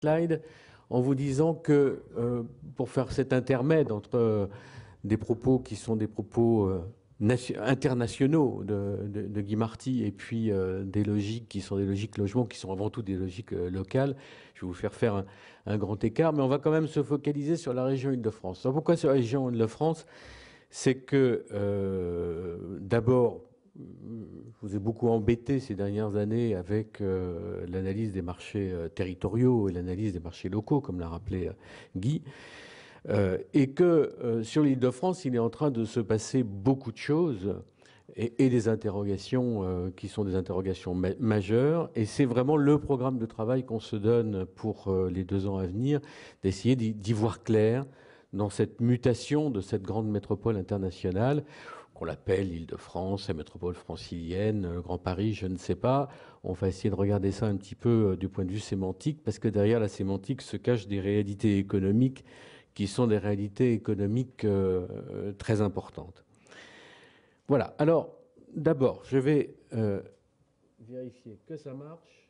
slide en vous disant que pour faire cet intermède entre des propos qui sont des propos internationaux de Guy Marty et puis des logiques qui sont des logiques logement, qui sont avant tout des logiques locales, je vais vous faire un grand écart, mais on va quand même se focaliser sur la région Île-de-France. Alors pourquoi sur la région Île-de-France? C'est que d'abord, je vous ai beaucoup embêté ces dernières années avec l'analyse des marchés territoriaux et l'analyse des marchés locaux, comme l'a rappelé Guy, et que sur l'Île-de-France, il est en train de se passer beaucoup de choses et des interrogations qui sont des interrogations majeures. Et c'est vraiment le programme de travail qu'on se donne pour les 2 ans à venir, d'essayer d'y voir clair dans cette mutation de cette grande métropole internationale, qu'on l'appelle l'Île-de-France, la métropole francilienne, le Grand Paris, je ne sais pas. On va essayer de regarder ça un petit peu du point de vue sémantique, parce que derrière la sémantique se cachent des réalités économiques qui sont des réalités économiques très importantes. Voilà. Alors, d'abord, je vais vérifier que ça marche.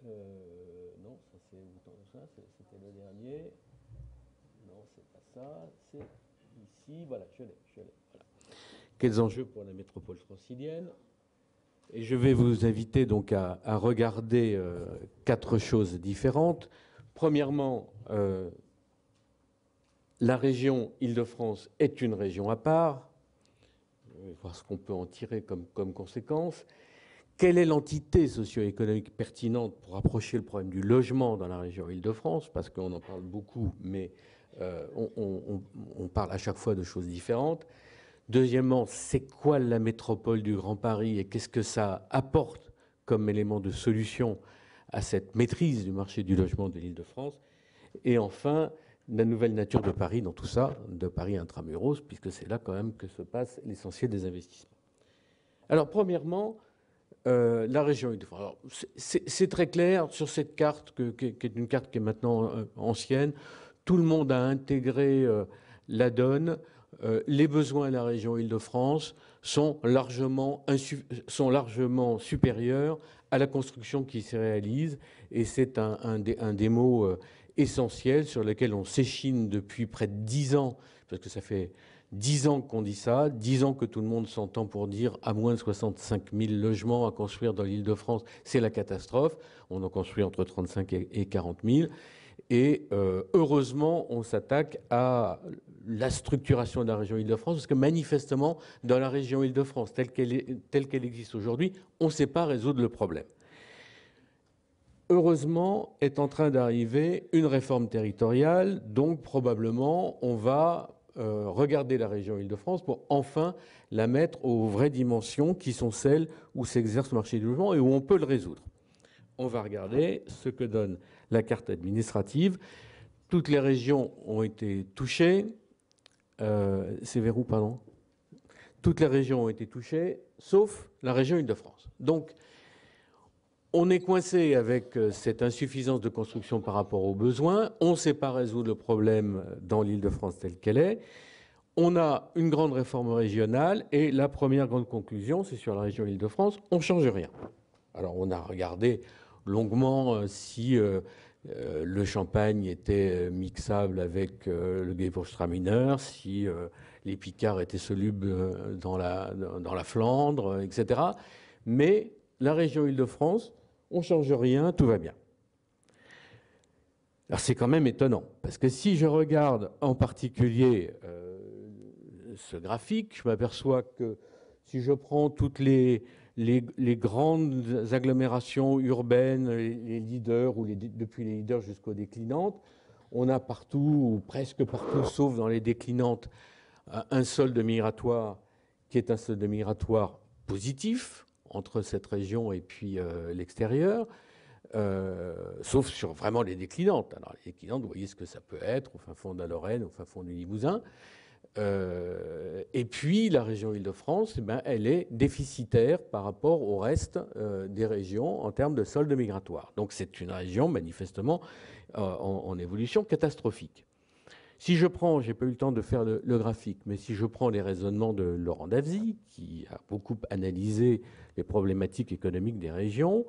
Non, ça c'était le dernier. Non, c'est pas ça. C'est ici. Voilà, je l'ai. Voilà. Quels enjeux pour la métropole francilienne? Et je vais vous inviter donc à regarder 4 choses différentes. Premièrement, la région Île-de-France est une région à part. On va voir ce qu'on peut en tirer comme conséquence. Quelle est l'entité socio-économique pertinente pour approcher le problème du logement dans la région Île-de-France? Parce qu'on en parle beaucoup, mais on parle à chaque fois de choses différentes. Deuxièmement, c'est quoi la métropole du Grand Paris et qu'est-ce que ça apporte comme élément de solution à cette maîtrise du marché du logement de l'Île-de-France? Et enfin, la nouvelle nature de Paris dans tout ça, de Paris intramuros, puisque c'est là quand même que se passe l'essentiel des investissements. Alors, premièrement, la région Île-de-France. C'est très clair sur cette carte, qui est une carte qui est maintenant ancienne. Tout le monde a intégré la donne. Les besoins de la région Île-de-France sont largement supérieurs à la construction qui se réalise. Et c'est un des mots essentiels sur lesquels on s'échine depuis près de 10 ans, parce que ça fait 10 ans qu'on dit ça, 10 ans que tout le monde s'entend pour dire à moins de 65 000 logements à construire dans l'Île-de-France, c'est la catastrophe. On en construit entre 35 et 40 000. Et heureusement, on s'attaque à la structuration de la région Île-de-France, parce que manifestement, dans la région Île-de-France, telle qu'elle existe aujourd'hui, on ne sait pas résoudre le problème. Heureusement, est en train d'arriver une réforme territoriale, donc probablement, on va regarder la région Île-de-France pour enfin la mettre aux vraies dimensions qui sont celles où s'exerce le marché du logement et où on peut le résoudre. On va regarder ce que donne la carte administrative. Toutes les régions ont été touchées. C'est vers où, pardon? Toutes les régions ont été touchées, sauf la région Île-de-France. Donc, on est coincé avec cette insuffisance de construction par rapport aux besoins. On ne sait pas résoudre le problème dans l'Île-de-France telle qu'elle est. On a une grande réforme régionale et la première grande conclusion, c'est sur la région Île-de-France, on ne change rien. Alors, on a regardé longuement si le Champagne était mixable avec le Gewürztraminer, si les Picards étaient solubles dans la Flandre, etc. Mais la région Île-de-France, on ne change rien, tout va bien. Alors c'est quand même étonnant, parce que si je regarde en particulier ce graphique, je m'aperçois que si je prends toutes les grandes agglomérations urbaines, les leaders, ou depuis les leaders jusqu'aux déclinantes, on a partout, ou presque partout, sauf dans les déclinantes, un solde migratoire qui est un solde migratoire positif entre cette région et puis l'extérieur, sauf sur vraiment les déclinantes. Alors les déclinantes, vous voyez ce que ça peut être au fin fond de la Lorraine, au fin fond du Limousin. Et puis la région Île-de-France, eh ben, elle est déficitaire par rapport au reste des régions en termes de solde migratoire. Donc c'est une région manifestement en évolution catastrophique. Si je prends, j'ai pas eu le temps de faire le graphique, mais si je prends les raisonnements de Laurent Davzy, qui a beaucoup analysé les problématiques économiques des régions,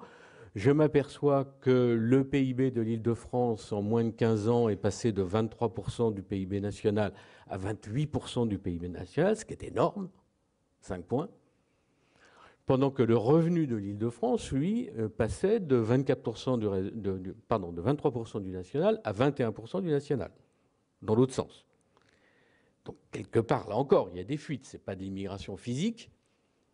je m'aperçois que le PIB de l'Île-de-France en moins de 15 ans est passé de 23% du PIB national à 28% du PIB national, ce qui est énorme, 5 points. Pendant que le revenu de l'Île-de-France, lui, passait de 23% du national à 21% du national, dans l'autre sens. Donc, quelque part, là encore, il y a des fuites. Ce n'est pas de l'immigration physique,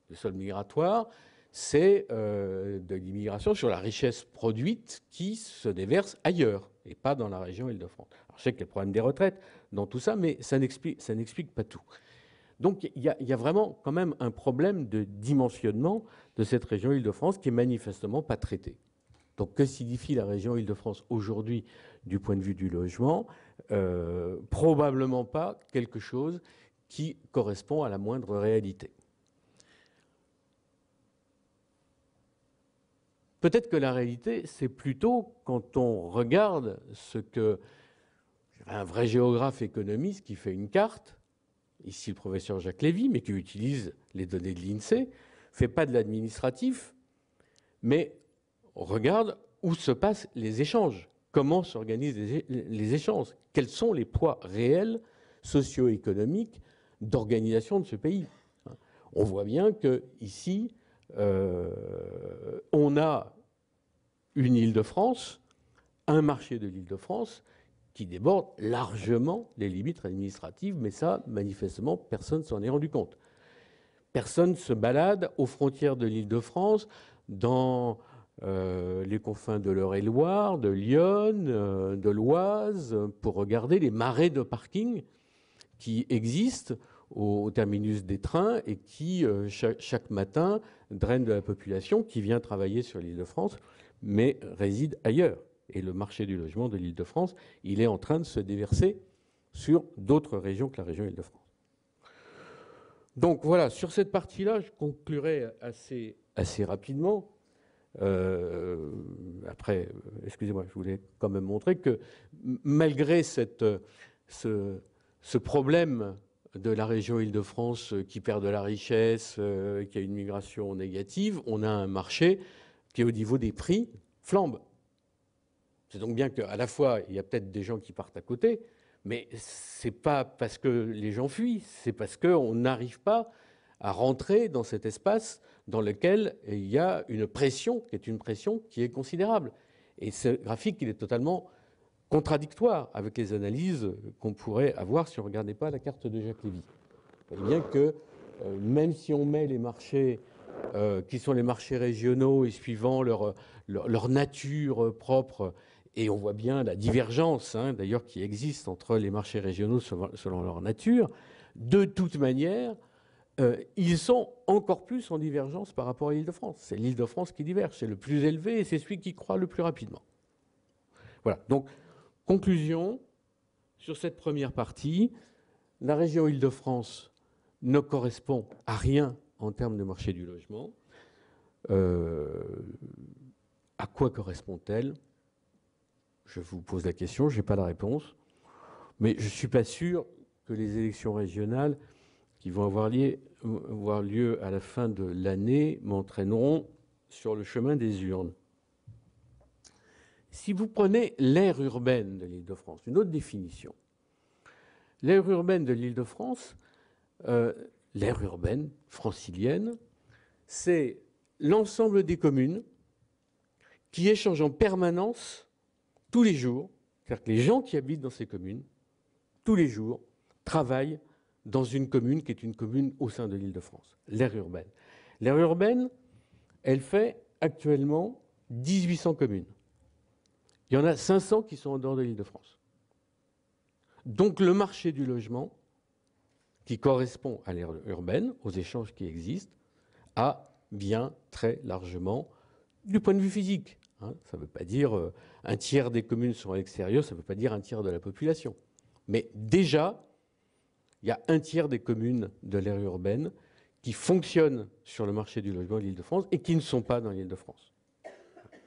le sol migratoire, c'est de l'immigration sur la richesse produite qui se déverse ailleurs et pas dans la région Île-de-France. Alors, je sais qu'il y a le problème des retraites dans tout ça, mais ça n'explique pas tout. Donc il y a vraiment quand même un problème de dimensionnement de cette région Île-de-France qui est manifestement pas traité. Donc que signifie la région Île-de-France aujourd'hui du point de vue du logement? Probablement pas quelque chose qui correspond à la moindre réalité. Peut-être que la réalité, c'est plutôt quand on regarde ce que un vrai géographe économiste qui fait une carte, ici le professeur Jacques Lévy, mais qui utilise les données de l'INSEE, fait pas de l'administratif, mais on regarde où se passent les échanges, comment s'organisent les échanges, quels sont les poids réels socio-économiques d'organisation de ce pays. On voit bien qu'ici, on a une Île-de-France, un marché de l'Île-de-France qui déborde largement les limites administratives, mais ça, manifestement, personne ne s'en est rendu compte. Personne ne se balade aux frontières de l'Île-de-France, dans les confins de l'Eure-et-Loir, de Lyon, de l'Oise, pour regarder les marais de parking qui existent au terminus des trains et qui, chaque matin, drainent de la population qui vient travailler sur l'Île-de-France, mais réside ailleurs. Et le marché du logement de l'Île-de-France, il est en train de se déverser sur d'autres régions que la région Île-de-France. Donc voilà, sur cette partie-là, je conclurai assez rapidement. Après, excusez-moi, je voulais quand même montrer que malgré ce problème de la région Île-de-France qui perd de la richesse, qui a une migration négative, on a un marché qui, au niveau des prix, flambe. C'est donc bien qu'à la fois, il y a peut-être des gens qui partent à côté, mais ce n'est pas parce que les gens fuient, c'est parce qu'on n'arrive pas à rentrer dans cet espace dans lequel il y a une pression qui est considérable. Et ce graphique, il est totalement contradictoire avec les analyses qu'on pourrait avoir si on ne regardait pas la carte de Jacques Lévy. Vous voyez bien que même si on met les marchés qui sont les marchés régionaux et suivant leur nature propre, et on voit bien la divergence d'ailleurs qui existe entre les marchés régionaux selon leur nature, de toute manière, ils sont encore plus en divergence par rapport à l'Île-de-France. C'est l'Île-de-France qui diverge, c'est le plus élevé et c'est celui qui croît le plus rapidement. Voilà, donc conclusion sur cette première partie, la région Île-de-France ne correspond à rien en termes de marché du logement. À quoi correspond-elle? Je vous pose la question, je n'ai pas la réponse. Mais je ne suis pas sûr que les élections régionales qui vont avoir lieu à la fin de l'année m'entraîneront sur le chemin des urnes. Si vous prenez l'aire urbaine de l'Île-de-France, une autre définition. L'aire urbaine de l'Île-de-France, l'aire urbaine francilienne, c'est l'ensemble des communes qui échangent en permanence tous les jours, c'est-à-dire que les gens qui habitent dans ces communes, tous les jours, travaillent dans une commune qui est une commune au sein de l'Île-de-France, l'aire urbaine. L'aire urbaine, elle fait actuellement 1800 communes. Il y en a 500 qui sont en dehors de l'Île-de-France. Donc le marché du logement, qui correspond à l'aire urbaine, aux échanges qui existent, a bien très largement, du point de vue physique, ça ne veut pas dire un tiers des communes sont à l'extérieur, ça ne veut pas dire un tiers de la population. Mais déjà, il y a un tiers des communes de l'aire urbaine qui fonctionnent sur le marché du logement de l'Île-de-France et qui ne sont pas dans l'Île-de-France.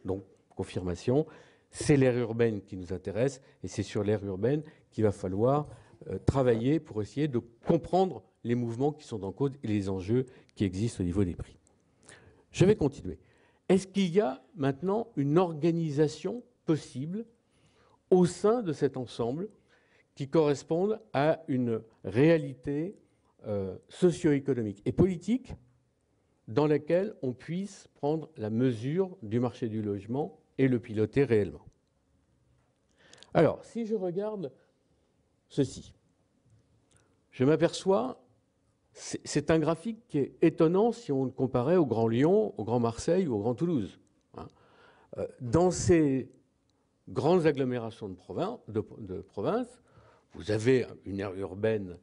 Donc, confirmation, c'est l'aire urbaine qui nous intéresse et c'est sur l'aire urbaine qu'il va falloir travailler pour essayer de comprendre les mouvements qui sont en cause et les enjeux qui existent au niveau des prix. Je vais continuer. est-ce qu'il y a maintenant une organisation possible au sein de cet ensemble qui corresponde à une réalité socio-économique et politique dans laquelle on puisse prendre la mesure du marché du logement et le piloter réellement. Alors, si je regarde ceci, je m'aperçois, c'est un graphique qui est étonnant si on le comparait au Grand Lyon, au Grand Marseille ou au Grand Toulouse. Dans ces grandes agglomérations de province, vous avez une aire urbaine,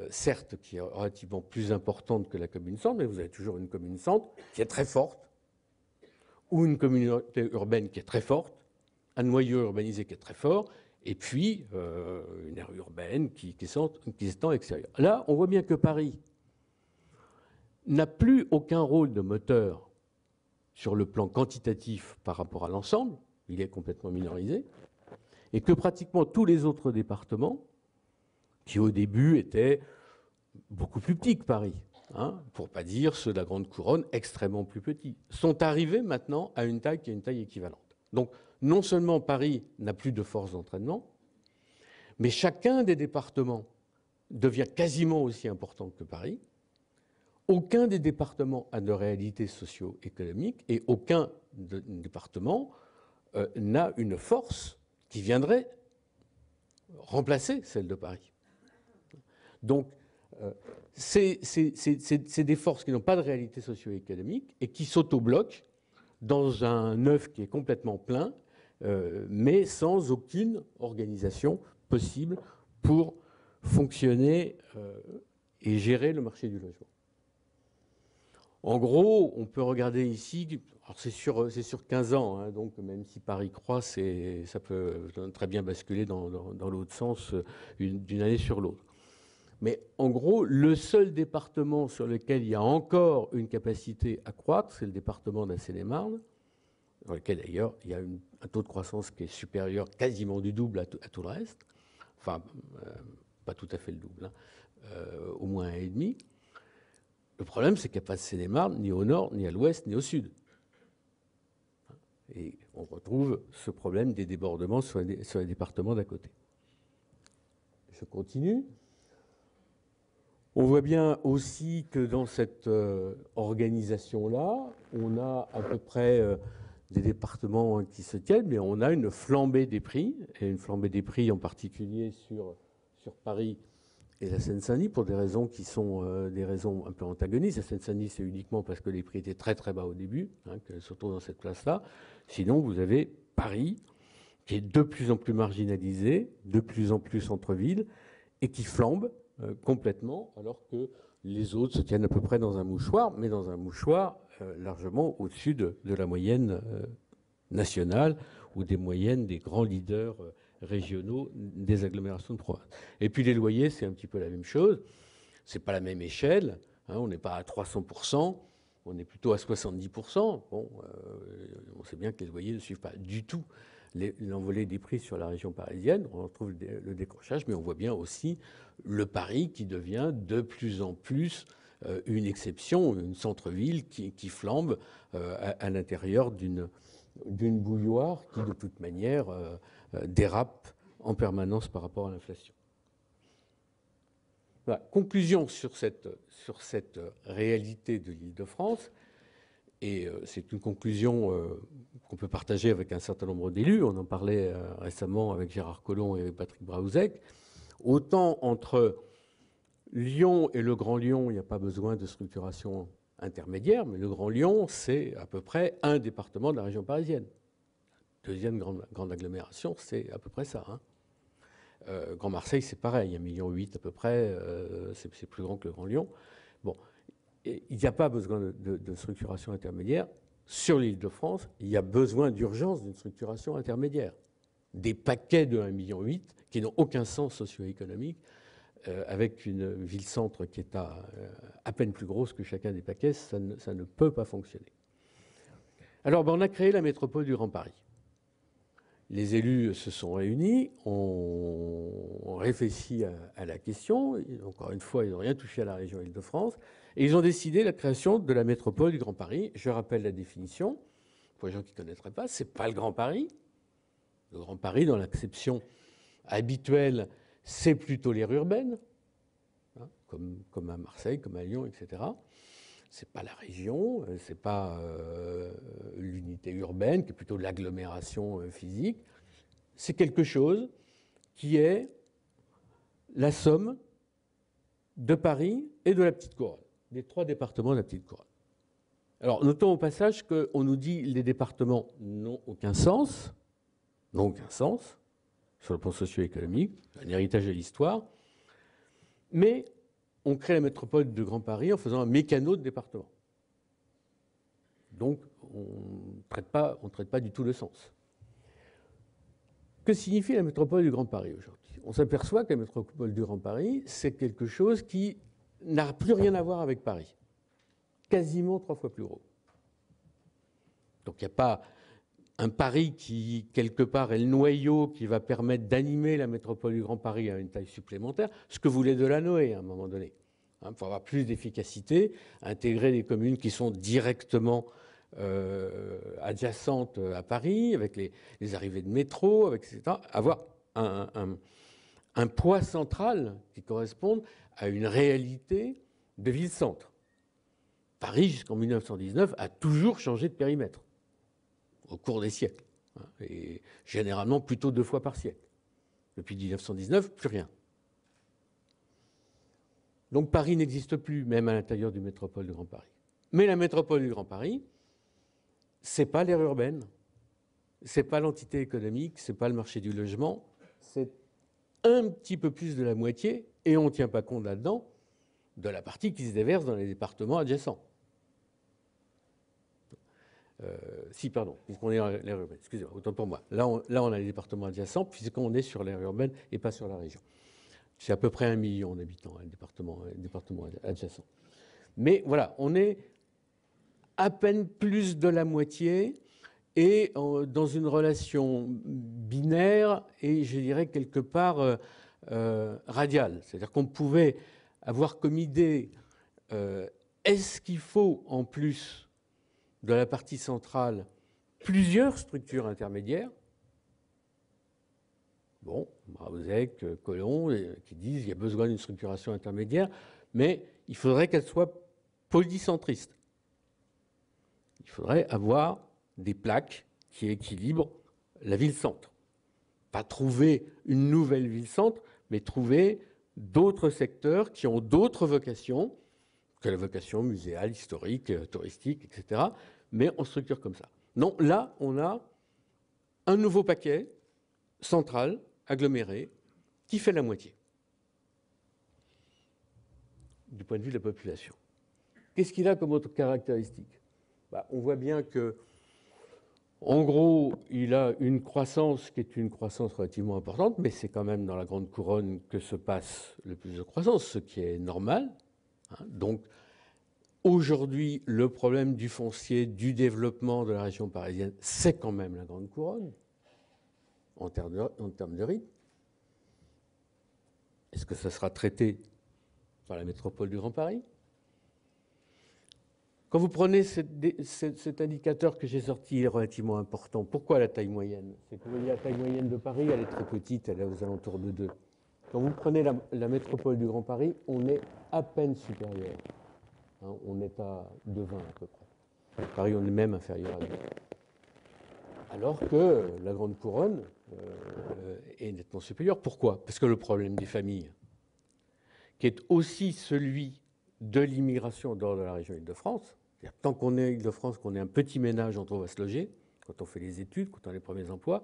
certes, qui est relativement plus importante que la commune-centre, mais vous avez toujours une commune-centre qui est très forte, ou une communauté urbaine qui est très forte, un noyau urbanisé qui est très fort, et puis une aire urbaine qui s'étend extérieure. Là, on voit bien que Paris n'a plus aucun rôle de moteur sur le plan quantitatif par rapport à l'ensemble, il est complètement minorisé, et que pratiquement tous les autres départements, qui au début étaient beaucoup plus petits que Paris, pour ne pas dire ceux de la Grande Couronne extrêmement plus petits, sont arrivés maintenant à une taille qui est une taille équivalente. Donc non seulement Paris n'a plus de force d'entraînement, mais chacun des départements devient quasiment aussi important que Paris. Aucun des départements a de réalité socio-économique et aucun département n'a une force qui viendrait remplacer celle de Paris. Donc, c'est des forces qui n'ont pas de réalité socio-économique et qui s'autobloquent dans un œuf qui est complètement plein, mais sans aucune organisation possible pour fonctionner et gérer le marché du logement. En gros, on peut regarder ici, c'est sur 15 ans, donc même si Paris croît, ça peut très bien basculer dans l'autre sens d'une année sur l'autre. Mais en gros, le seul département sur lequel il y a encore une capacité à croître, c'est le département de la Seine-et-Marne, dans lequel d'ailleurs il y a un taux de croissance qui est supérieur, quasiment du double à tout le reste. Enfin, pas tout à fait le double, au moins 1,5. Le problème, c'est qu'il n'y a pas de Seine-et-Marne, ni au nord, ni à l'ouest, ni au sud. Et on retrouve ce problème des débordements sur les départements d'à côté. Je continue. On voit bien aussi que dans cette organisation-là, on a à peu près des départements qui se tiennent, mais on a une flambée des prix, et une flambée des prix en particulier sur Paris et la Seine-Saint-Denis, pour des raisons qui sont des raisons un peu antagonistes. La Seine-Saint-Denis, c'est uniquement parce que les prix étaient très très bas au début, que se retrouve dans cette place-là. Sinon, vous avez Paris, qui est de plus en plus marginalisé, de plus en plus centre-ville, et qui flambe complètement, alors que les autres se tiennent à peu près dans un mouchoir, mais dans un mouchoir largement au-dessus de la moyenne nationale ou des moyennes des grands leaders régionaux des agglomérations de province. Et puis les loyers, c'est un petit peu la même chose. C'est pas la même échelle. On n'est pas à 300%, on est plutôt à 70%. Bon, on sait bien que les loyers ne suivent pas du tout l'envolée des prix sur la région parisienne. On retrouve le décrochage, mais on voit bien aussi le Paris qui devient de plus en plus une exception, une centre-ville qui flambe à l'intérieur d'une bouilloire qui, de toute manière, dérape en permanence par rapport à l'inflation. Voilà. Conclusion sur cette réalité de l'Île-de-France, et c'est une conclusion qu'on peut partager avec un certain nombre d'élus. On en parlait récemment avec Gérard Collomb et Patrick Braouzek. Autant entre Lyon et le Grand Lyon, il n'y a pas besoin de structuration intermédiaire, mais le Grand Lyon, c'est à peu près un département de la région parisienne. Deuxième grande agglomération, c'est à peu près ça. Grand Marseille, c'est pareil, 1,8 million à peu près, c'est plus grand que le Grand Lyon. Bon, il n'y a pas besoin de structuration intermédiaire. Sur l'Île-de-France, il y a besoin d'urgence d'une structuration intermédiaire. Des paquets de 1,8 million qui n'ont aucun sens socio-économique, avec une ville-centre qui est à peine plus grosse que chacun des paquets, ça ne peut pas fonctionner. Alors, on a créé la métropole du Grand Paris. Les élus se sont réunis, on réfléchit à la question. Encore une fois, ils n'ont rien touché à la région Île-de-France. Et ils ont décidé la création de la métropole du Grand Paris. Je rappelle la définition, pour les gens qui ne connaîtraient pas, ce n'est pas le Grand Paris. Le Grand Paris, dans l'acception habituelle, c'est plutôt l'aire urbaine, hein, comme à Marseille, comme à Lyon, etc. Ce n'est pas la région, ce n'est pas l'unité urbaine, qui est plutôt l'agglomération physique. C'est quelque chose qui est la somme de Paris et de la Petite Couronne, des 3 départements de la Petite Couronne. Alors, notons au passage qu'on nous dit que les départements n'ont aucun sens, sur le plan socio-économique, un héritage de l'histoire, mais on crée la métropole de Grand Paris en faisant un mécano de département. Donc, on ne traite pas du tout le sens. Que signifie la métropole du Grand Paris aujourd'hui? On s'aperçoit que la métropole du Grand Paris, c'est quelque chose qui n'a plus rien à voir avec Paris. Quasiment 3 fois plus gros. Donc il n'y a pas un Paris qui, quelque part, est le noyau qui va permettre d'animer la métropole du Grand Paris à une taille supplémentaire, ce que voulait Delanoë à un moment donné. Pour avoir plus d'efficacité, intégrer des communes qui sont directement adjacentes à Paris, avec les arrivées de métro, avec, etc. Avoir un poids central qui corresponde à une réalité de ville-centre. Paris, jusqu'en 1919, a toujours changé de périmètre au cours des siècles, et généralement plutôt 2 fois par siècle. Depuis 1919, plus rien. Donc Paris n'existe plus, même à l'intérieur du métropole du Grand Paris. Mais la métropole du Grand Paris, ce n'est pas l'aire urbaine, ce n'est pas l'entité économique, ce n'est pas le marché du logement, c'est un petit peu plus de la moitié, et on ne tient pas compte là-dedans de la partie qui se déverse dans les départements adjacents. Puisqu'on est dans l'aire urbaine, excusez-moi, autant pour moi. Là, on a les départements adjacents, puisqu'on est sur l'aire urbaine et pas sur la région. C'est à peu près 1 million d'habitants, les départements adjacents. Mais voilà, on est à peine plus de la moitié et dans une relation binaire et, je dirais, quelque part radiale. C'est-à-dire qu'on pouvait avoir comme idée, est-ce qu'il faut, en plus de la partie centrale, plusieurs structures intermédiaires? Bon, Brauzek, Colomb, qui disent qu'il y a besoin d'une structuration intermédiaire, mais il faudrait qu'elle soit polycentriste. Il faudrait avoir des plaques qui équilibrent la ville-centre. Pas trouver une nouvelle ville-centre, mais trouver d'autres secteurs qui ont d'autres vocations, que la vocation muséale, historique, touristique, etc., mais en structure comme ça. Non, là, on a un nouveau paquet central, aggloméré, qui fait la moitié du point de vue de la population. Qu'est-ce qu'il a comme autre caractéristique? On voit bien que, en gros, il a une croissance qui est une croissance relativement importante, mais c'est quand même dans la Grande Couronne que se passe le plus de croissance, ce qui est normal. Donc, aujourd'hui, le problème du foncier, du développement de la région parisienne, c'est quand même la Grande Couronne, en termes de rythme. Est-ce que ça sera traité par la métropole du Grand Paris? Quand vous prenez cet indicateur que j'ai sorti, il est relativement important. Pourquoi la taille moyenne? C'est que vous voyez la taille moyenne de Paris, elle est très petite, elle est aux alentours de 2. Quand vous prenez la métropole du Grand Paris, on est à peine supérieur. On est à 2,20 à peu près. À Paris, on est même inférieur à 2. Alors que la Grande Couronne est nettement supérieure. Pourquoi? Parce que le problème des familles, qui est aussi celui de l'immigration dehors de la région Île-de-France, tant qu'on est Île-de-France, qu'on est un petit ménage, on va se loger, quand on fait les études, quand on a les premiers emplois,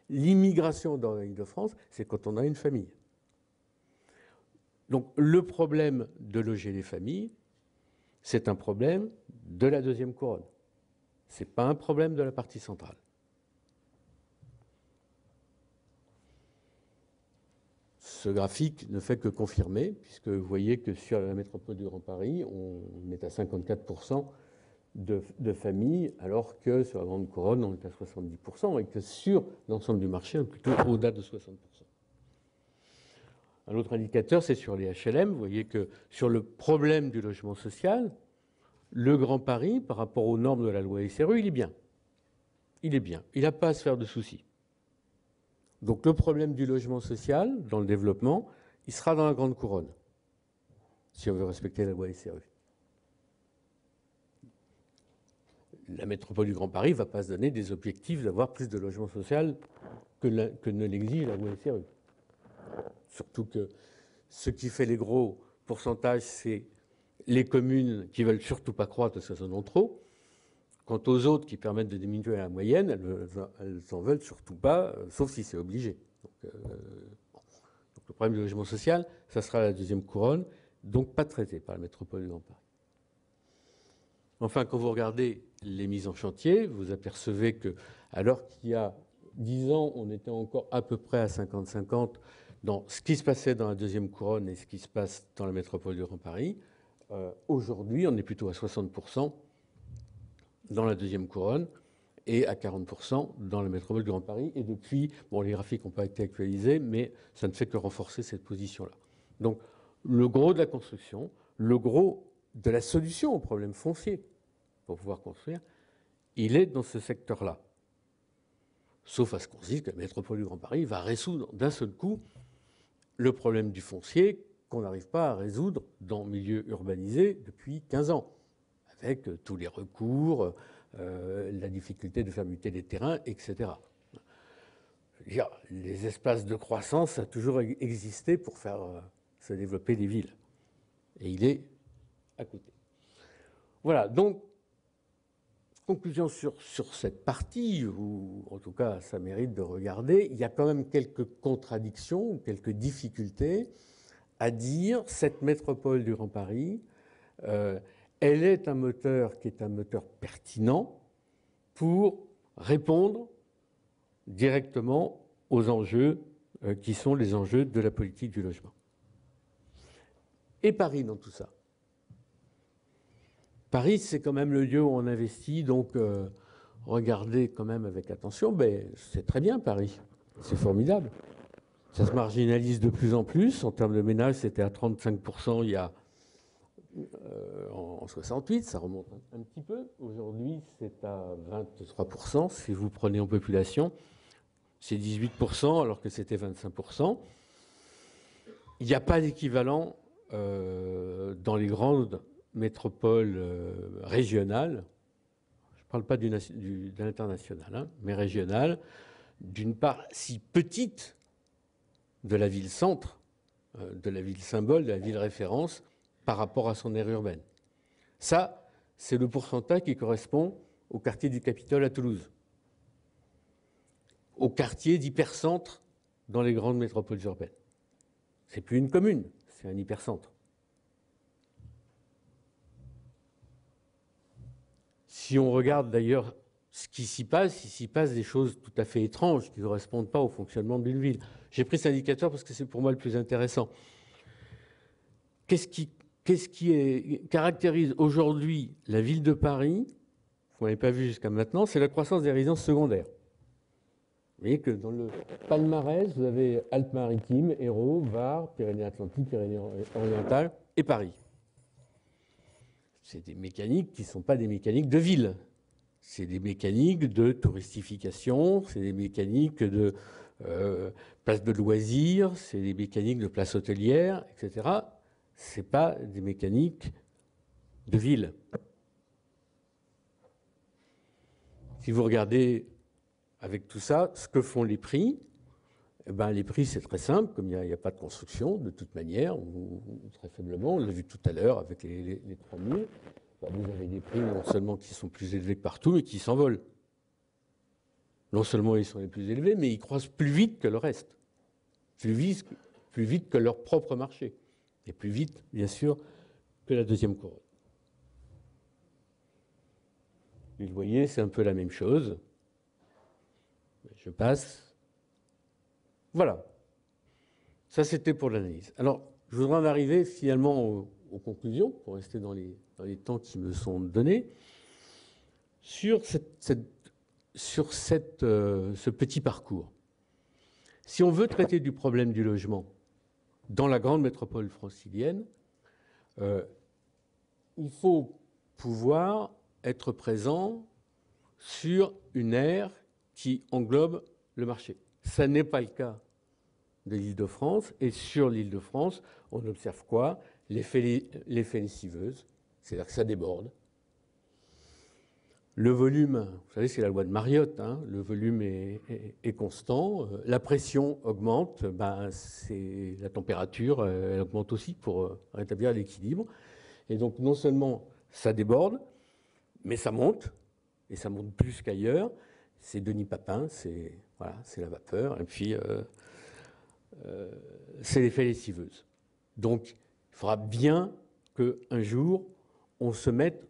l'immigration dans l'Île-de-France, c'est quand on a une famille. Donc le problème de loger les familles, c'est un problème de la deuxième couronne. Ce n'est pas un problème de la partie centrale. Ce graphique ne fait que confirmer, puisque vous voyez que sur la métropole du Grand Paris, on est à 54% de familles, alors que sur la Grande Couronne, on est à 70%, et que sur l'ensemble du marché, on est plutôt au-delà de 60%. Un autre indicateur, c'est sur les HLM. Vous voyez que sur le problème du logement social, le Grand Paris, par rapport aux normes de la loi SRU, il est bien. Il est bien. Il n'a pas à se faire de soucis. Donc le problème du logement social, dans le développement, il sera dans la Grande Couronne, si on veut respecter la loi SRU. La métropole du Grand Paris ne va pas se donner des objectifs d'avoir plus de logement social que ne l'exige la loi SRU. Surtout que ce qui fait les gros pourcentages, c'est les communes qui ne veulent surtout pas croître parce qu'elles en ont trop. Quant aux autres qui permettent de diminuer la moyenne, elles n'en veulent surtout pas, sauf si c'est obligé. Donc, le problème du logement social, ça sera la deuxième couronne, donc pas traité par la métropole du Grand Paris. Enfin, quand vous regardez les mises en chantier, vous apercevez que, alors qu'il y a 10 ans, on était encore à peu près à 50-50 dans ce qui se passait dans la deuxième couronne et ce qui se passe dans la métropole du Grand Paris. Aujourd'hui, on est plutôt à 60% dans la deuxième couronne et à 40% dans la métropole du Grand Paris. Et depuis, bon, les graphiques n'ont pas été actualisés, mais ça ne fait que renforcer cette position-là. Donc, le gros de la construction, le gros de la solution au problème foncier pour pouvoir construire, il est dans ce secteur-là. Sauf à ce qu'on se dise que la métropole du Grand Paris va résoudre d'un seul coup le problème du foncier qu'on n'arrive pas à résoudre dans le milieu urbanisé depuis 15 ans, avec tous les recours, la difficulté de faire muter les terrains, etc. Je veux dire, les espaces de croissance ont toujours existé pour faire se développer les villes. Et il est à côté. Voilà, donc, conclusion sur cette partie, ou en tout cas ça mérite de regarder, il y a quand même quelques contradictions, quelques difficultés à dire cette métropole du Grand Paris, elle est un moteur qui est un moteur pertinent pour répondre directement aux enjeux qui sont les enjeux de la politique du logement. Et Paris dans tout ça. Paris, c'est quand même le lieu où on investit, donc regardez quand même avec attention, ben, c'est très bien Paris, c'est formidable. Ça se marginalise de plus en plus. En termes de ménage, c'était à 35% il y a en 68, ça remonte un petit peu. Aujourd'hui, c'est à 23%. Si vous prenez en population, c'est 18% alors que c'était 25%. Il n'y a pas d'équivalent dans les grandes métropoles régionales. Je ne parle pas de l'international, hein, mais régionales, d'une part si petite de la ville-centre, de la ville-symbole, de la ville-référence, par rapport à son aire urbaine. Ça, c'est le pourcentage qui correspond au quartier du Capitole à Toulouse, au quartier d'hypercentre dans les grandes métropoles urbaines. C'est plus une commune, c'est un hypercentre. Si on regarde d'ailleurs ce qui s'y passe, il s'y passe des choses tout à fait étranges qui ne correspondent pas au fonctionnement d'une ville. J'ai pris cet indicateur parce que c'est pour moi le plus intéressant. Qu'est-ce qui caractérise aujourd'hui la ville de Paris, vous n'avez pas vu jusqu'à maintenant, c'est la croissance des résidences secondaires. Vous voyez que dans le palmarès, vous avez Alpes-Maritimes, Hérault, Var, Pyrénées-Atlantiques, Pyrénées-Orientales et Paris. C'est des mécaniques qui ne sont pas des mécaniques de ville. C'est des mécaniques de touristification, c'est des mécaniques de places de loisirs, c'est des mécaniques de places hôtelières, etc. Ce n'est pas des mécaniques de ville. Si vous regardez avec tout ça, ce que font les prix, eh ben, les prix c'est très simple, comme il n'y a pas de construction de toute manière, ou très faiblement, on l'a vu tout à l'heure avec les 3000, ben, vous avez des prix non seulement qui sont plus élevés que partout, mais qui s'envolent. Non seulement ils sont les plus élevés, mais ils croissent plus vite que le reste, plus vite que leur propre marché, et plus vite, bien sûr, que la deuxième couronne. Et vous voyez, c'est un peu la même chose. Je passe. Voilà. Ça, c'était pour l'analyse. Alors, je voudrais en arriver finalement aux conclusions, pour rester dans les temps qui me sont donnés, sur ce petit parcours. Si on veut traiter du problème du logement dans la grande métropole francilienne, il faut pouvoir être présent sur une aire qui englobe le marché. Ça n'est pas le cas de l'Île-de-France. Et sur l'Île-de-France, on observe quoi? L'effet lessiveuse, c'est-à-dire que ça déborde. Le volume, vous savez, c'est la loi de Mariotte, hein, le volume est constant, la pression augmente, ben, c'est la température, elle augmente aussi pour rétablir l'équilibre. Et donc non seulement ça déborde, mais ça monte, et ça monte plus qu'ailleurs. C'est Denis Papin, c'est voilà, la vapeur, et puis c'est l'effet lessiveuse. Donc il faudra bien qu'un jour, on se mette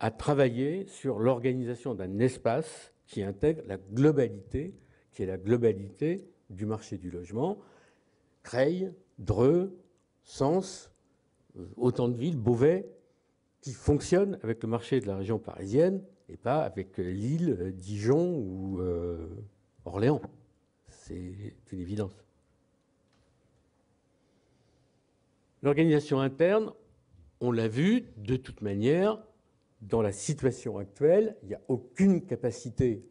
à travailler sur l'organisation d'un espace qui intègre la globalité, qui est la globalité du marché du logement. Creil, Dreux, Sens, autant de villes, Beauvais, qui fonctionnent avec le marché de la région parisienne et pas avec Lille, Dijon ou Orléans. C'est une évidence. L'organisation interne, on l'a vu, de toute manière, dans la situation actuelle, il n'y a aucune capacité,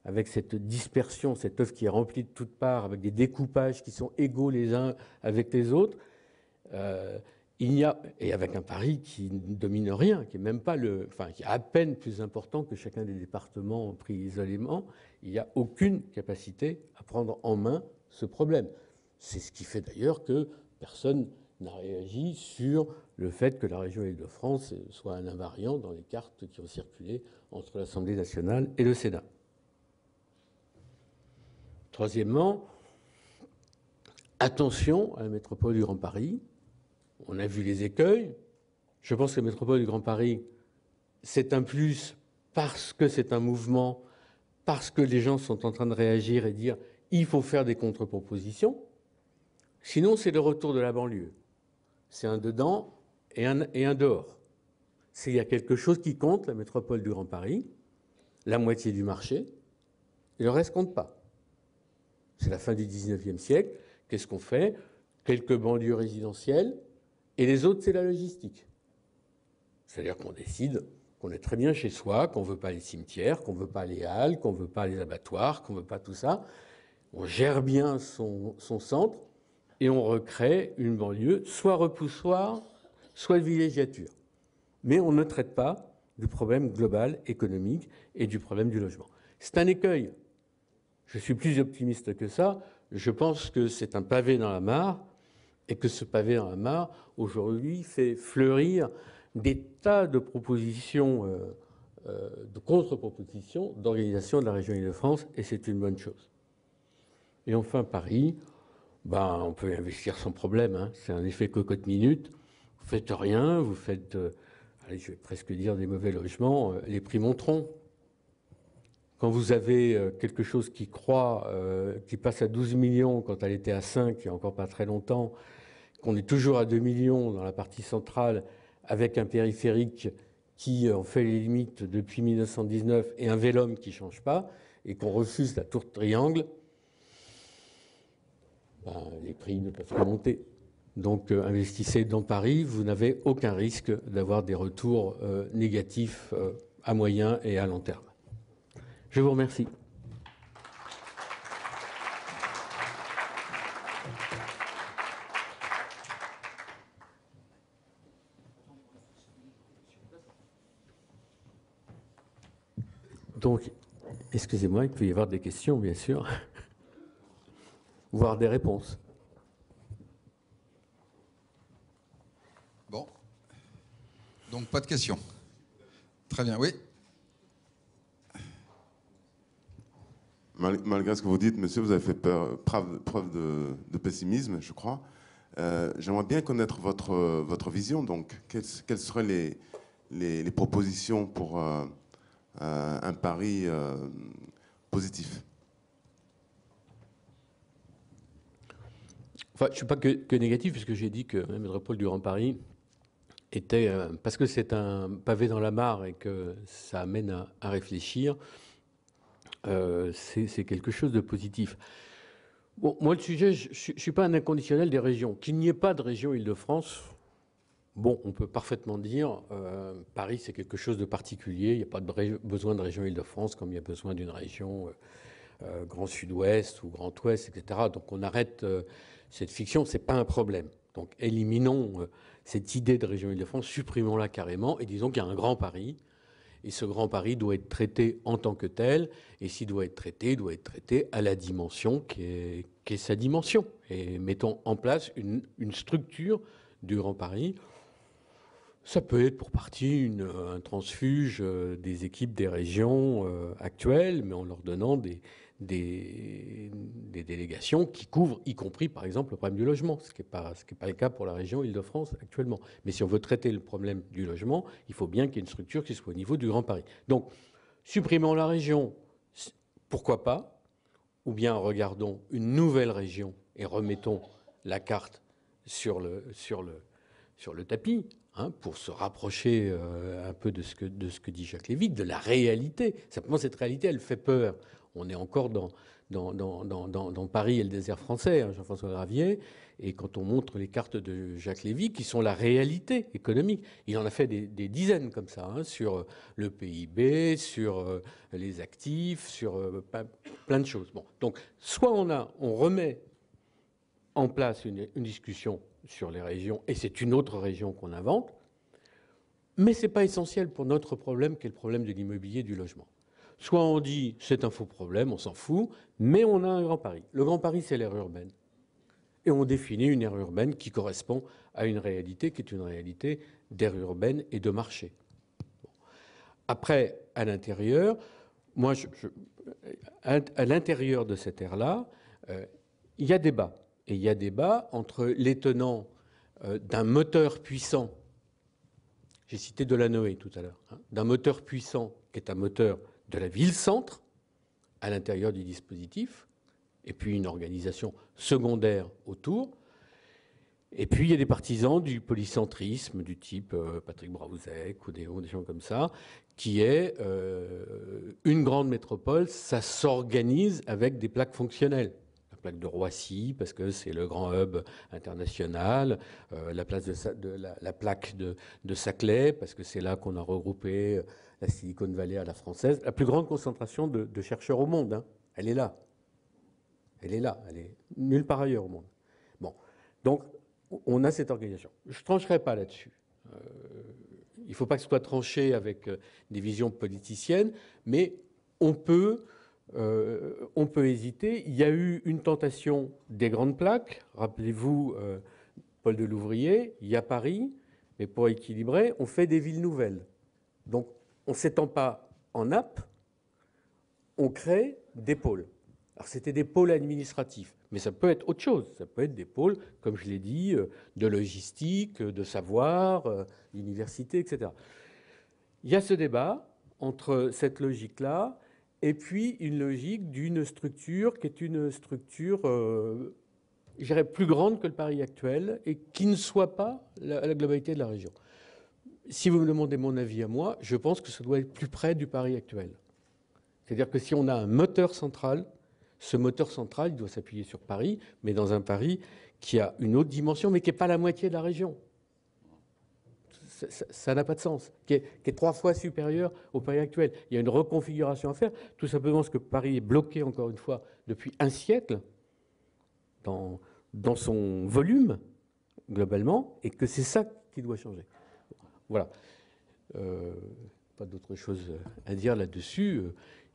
avec cette dispersion, cette œuvre qui est remplie de toutes parts, avec des découpages qui sont égaux les uns avec les autres, et avec un Paris qui ne domine rien, qui est même pas qui est à peine plus important que chacun des départements pris isolément, il n'y a aucune capacité à prendre en main ce problème. C'est ce qui fait d'ailleurs que personne n'a réagi sur le fait que la région Île-de-France soit un invariant dans les cartes qui ont circulé entre l'Assemblée nationale et le Sénat. Troisièmement, attention à la métropole du Grand Paris. On a vu les écueils. Je pense que la métropole du Grand Paris, c'est un plus parce que c'est un mouvement, parce que les gens sont en train de réagir et dire il faut faire des contre-propositions. Sinon, c'est le retour de la banlieue. C'est un dedans et un dehors. S'il y a quelque chose qui compte, la métropole du Grand Paris, la moitié du marché, et le reste ne compte pas. C'est la fin du 19e siècle. Qu'est-ce qu'on fait? Quelques banlieues résidentielles, et les autres, c'est la logistique. C'est-à-dire qu'on décide qu'on est très bien chez soi, qu'on ne veut pas les cimetières, qu'on ne veut pas les halles, qu'on ne veut pas les abattoirs, qu'on ne veut pas tout ça. On gère bien son centre et on recrée une banlieue, soit repoussoir, soit villégiature. Mais on ne traite pas du problème global économique et du problème du logement. C'est un écueil. Je suis plus optimiste que ça. Je pense que c'est un pavé dans la mare et que ce pavé dans la mare, aujourd'hui, fait fleurir des tas de propositions, de contre-propositions d'organisation de la région Île-de-France, et c'est une bonne chose. Et enfin, Paris, on peut investir sans problème, hein. C'est un effet cocotte-minute. Vous faites rien, vous faites, allez, je vais presque dire des mauvais logements, les prix monteront. Quand vous avez quelque chose qui croît, qui passe à 12 millions quand elle était à 5 il n'y a encore pas très longtemps, qu'on est toujours à 2 millions dans la partie centrale, avec un périphérique qui en fait les limites depuis 1919 et un Vélome qui ne change pas, et qu'on refuse la tour de triangle, les prix ne peuvent pas monter. Donc investissez dans Paris, vous n'avez aucun risque d'avoir des retours négatifs à moyen et à long terme. Je vous remercie. Donc, excusez-moi, il peut y avoir des questions, bien sûr, voire des réponses. Bon. Donc, pas de questions. Très bien, oui. Malgré ce que vous dites, monsieur, vous avez fait preuve de pessimisme, je crois. J'aimerais bien connaître votre vision. Donc, quelles seraient les propositions pour un Paris positif? Enfin, je ne suis pas que négatif, puisque j'ai dit que la métropole du Grand Paris était, parce que c'est un pavé dans la mare et que ça amène à réfléchir, c'est quelque chose de positif. Bon, moi, le sujet, je ne suis pas un inconditionnel des régions. Qu'il n'y ait pas de région Île-de-France, bon, on peut parfaitement dire Paris, c'est quelque chose de particulier. Il n'y a pas besoin de région Île-de-France comme il y a besoin d'une région Grand Sud-Ouest ou Grand Ouest, etc. Donc on arrête cette fiction, ce n'est pas un problème. Donc éliminons cette idée de région Île-de-France, supprimons-la carrément et disons qu'il y a un Grand Paris. Et ce Grand Paris doit être traité en tant que tel. Et s'il doit être traité, il doit être traité à la dimension qui est sa dimension. Et mettons en place une structure du Grand Paris. Ça peut être pour partie un transfuge des équipes des régions actuelles, mais en leur donnant des délégations qui couvrent, y compris par exemple le problème du logement, ce qui n'est pas le cas pour la région Île-de-France actuellement. Mais si on veut traiter le problème du logement, il faut bien qu'il y ait une structure qui soit au niveau du Grand Paris. Donc, supprimons la région, pourquoi pas, ou bien regardons une nouvelle région et remettons la carte sur le tapis, hein, pour se rapprocher un peu de ce que dit Jacques Lévy, de la réalité. Simplement, cette réalité, elle fait peur. On est encore dans Paris et le désert français, hein, Jean-François Gravier, et quand on montre les cartes de Jacques Lévy, qui sont la réalité économique, il en a fait des dizaines comme ça, hein, sur le PIB, sur les actifs, sur plein de choses. Bon, donc, soit on remet en place une discussion sur les régions, et c'est une autre région qu'on invente, mais ce n'est pas essentiel pour notre problème, qui est le problème de l'immobilier et du logement. Soit on dit c'est un faux problème, on s'en fout, mais on a un Grand Paris. Le Grand Paris, c'est l'aire urbaine. Et on définit une aire urbaine qui correspond à une réalité qui est une réalité d'aire urbaine et de marché. Bon. Après, à l'intérieur, moi, à l'intérieur de cette aire-là, il y a débat. Et il y a débat entre les tenants d'un moteur puissant, j'ai cité Delanoë tout à l'heure, hein, d'un moteur puissant qui est un moteur de la ville-centre à l'intérieur du dispositif, et puis une organisation secondaire autour. Et puis il y a des partisans du polycentrisme du type Patrick Braouzek ou des gens comme ça, qui est une grande métropole, ça s'organise avec des plaques fonctionnelles. La plaque de Roissy, parce que c'est le grand hub international, la plaque de Saclay, parce que c'est là qu'on a regroupé la Silicon Valley à la française. La plus grande concentration de chercheurs au monde, hein. Elle est là. Elle est là, elle est nulle part ailleurs au monde. Bon, donc on a cette organisation. Je ne trancherai pas là-dessus. Il ne faut pas que ce soit tranché avec des visions politiciennes, mais on peut hésiter. Il y a eu une tentation des grandes plaques. Rappelez-vous, Paul Delouvrier, il y a Paris, mais pour équilibrer, on fait des villes nouvelles. Donc, on ne s'étend pas en nappe, on crée des pôles. Alors, c'était des pôles administratifs, mais ça peut être autre chose. Ça peut être des pôles, comme je l'ai dit, de logistique, de savoir, d'université, etc. Il y a ce débat entre cette logique-là et puis une logique d'une structure qui est une structure, je dirais, plus grande que le Paris actuel et qui ne soit pas la globalité de la région. Si vous me demandez mon avis à moi, je pense que ça doit être plus près du Paris actuel. C'est-à-dire que si on a un moteur central, ce moteur central, il doit s'appuyer sur Paris, mais dans un Paris qui a une autre dimension, mais qui n'est pas la moitié de la région. Ça n'a pas de sens, qui est 3 fois supérieur au Paris actuel. Il y a une reconfiguration à faire, tout simplement parce que Paris est bloqué, encore une fois, depuis un siècle dans son volume, globalement, et que c'est ça qui doit changer. Voilà. Pas d'autre chose à dire là-dessus.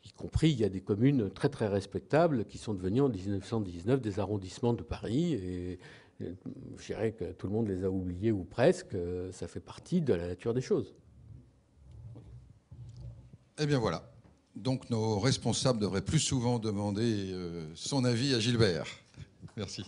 Y compris, il y a des communes très très respectables qui sont devenues en 1919 des arrondissements de Paris. Et je dirais que tout le monde les a oubliés ou presque. Ça fait partie de la nature des choses. Eh bien voilà. Donc nos responsables devraient plus souvent demander son avis à Gilbert. Merci.